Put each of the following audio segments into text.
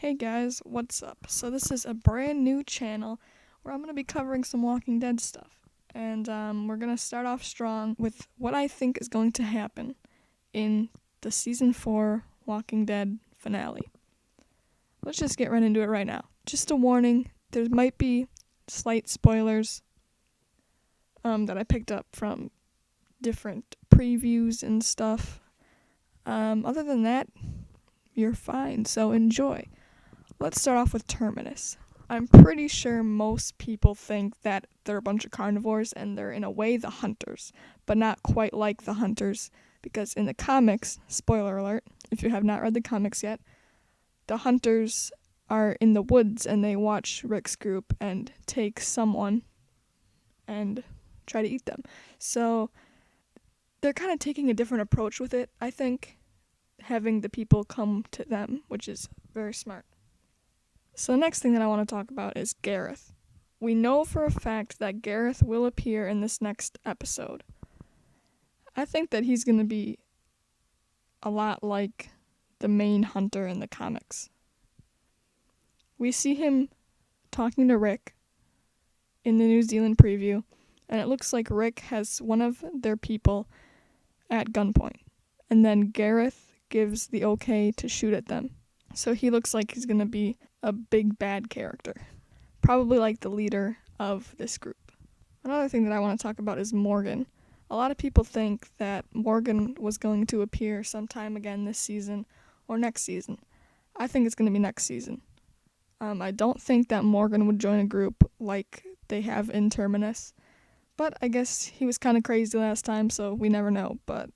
Hey guys, what's up? So this is a brand new channel where I'm going to be covering some Walking Dead stuff. And we're going to start off strong with what I think is going to happen in the Season 4 Walking Dead finale. Let's just get right into it right now. Just a warning, there might be slight spoilers that I picked up from different previews and stuff. Other than that, you're fine, so enjoy. Let's start off with Terminus. I'm pretty sure most people think that they're a bunch of carnivores and they're in a way the hunters, but not quite like the hunters, because in the comics, spoiler alert, if you have not read the comics yet, the hunters are in the woods and they watch Rick's group and take someone and try to eat them. So they're kind of taking a different approach with it, I think, having the people come to them, which is very smart. So the next thing that I want to talk about is Gareth. We know for a fact that Gareth will appear in this next episode. I think that he's going to be a lot like the main hunter in the comics. We see him talking to Rick in the New Zealand preview, and it looks like Rick has one of their people at gunpoint, and then Gareth gives the okay to shoot at them. So he looks like he's going to be a big bad character, probably like the leader of this group. Another thing that I want to talk about is Morgan. A lot of people think that Morgan was going to appear sometime again this season or next season. I think it's going to be next season. I don't think that Morgan would join a group like they have in Terminus, but I guess he was kind of crazy last time, so we never know, but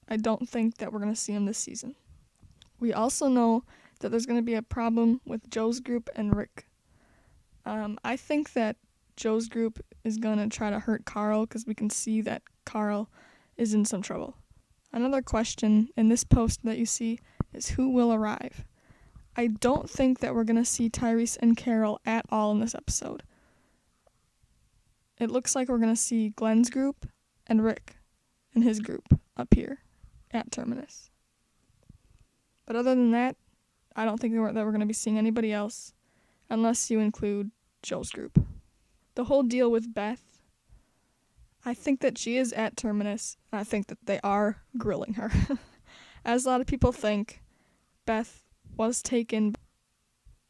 I don't think that we're going to see him this season. We also know that there's going to be a problem with Joe's group and Rick. I think that Joe's group is going to try to hurt Carl because we can see that Carl is in some trouble. Another question in this post that you see is who will arrive. I don't think that we're going to see Tyrese and Carol at all in this episode. It looks like we're going to see Glenn's group and Rick and his group up here at Terminus. But other than that, I don't think that we're going to be seeing anybody else unless you include Joel's group. The whole deal with Beth, I think that she is at Terminus, and I think that they are grilling her. As a lot of people think, Beth was taken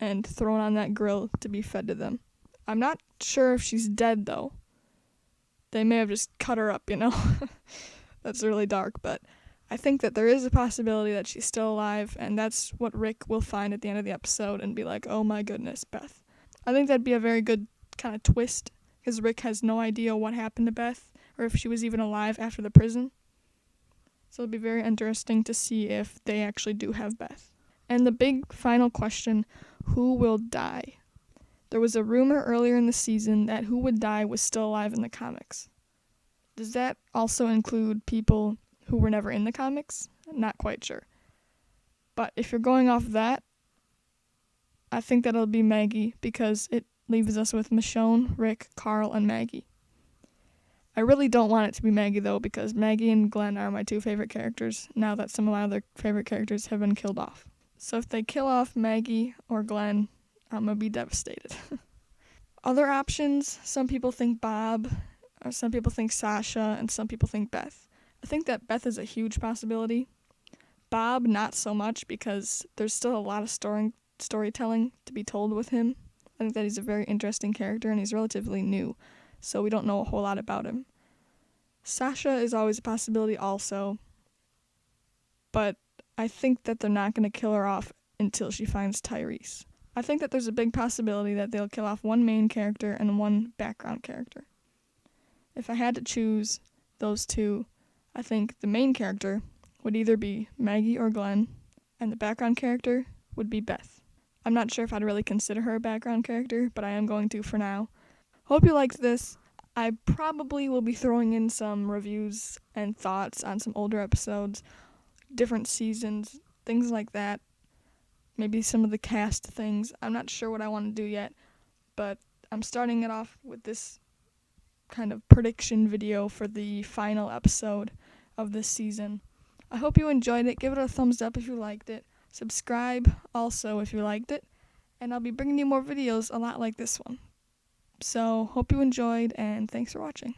and thrown on that grill to be fed to them. I'm not sure if she's dead, though. They may have just cut her up, That's really dark, but I think that there is a possibility that she's still alive, and that's what Rick will find at the end of the episode and be like, oh my goodness, Beth. I think that'd be a very good kind of twist, because Rick has no idea what happened to Beth, or if she was even alive after the prison. So it'll be very interesting to see if they actually do have Beth. And the big final question, who will die? There was a rumor earlier in the season that who would die was still alive in the comics. Does that also include people who were never in the comics? I'm not quite sure. But if you're going off that, I think that it'll be Maggie, because it leaves us with Michonne, Rick, Carl, and Maggie. I really don't want it to be Maggie, though, because Maggie and Glenn are my two favorite characters, now that some of my other favorite characters have been killed off. So if they kill off Maggie or Glenn, I'm going to be devastated. Other options, some people think Bob, or some people think Sasha, and some people think Beth. I think that Beth is a huge possibility. Bob, not so much, because there's still a lot of storytelling to be told with him. I think that he's a very interesting character, and he's relatively new, so we don't know a whole lot about him. Sasha is always a possibility also, but I think that they're not going to kill her off until she finds Tyrese. I think that there's a big possibility that they'll kill off one main character and one background character. If I had to choose those two, I think the main character would either be Maggie or Glenn, and the background character would be Beth. I'm not sure if I'd really consider her a background character, but I am going to for now. Hope you liked this. I probably will be throwing in some reviews and thoughts on some older episodes, different seasons, things like that. Maybe some of the cast things. I'm not sure what I want to do yet, but I'm starting it off with this kind of prediction video for the final episode of this season. I hope you enjoyed it. Give it a thumbs up if you liked it. Subscribe also if you liked it, and I'll be bringing you more videos a lot like this one. So, hope you enjoyed, and thanks for watching.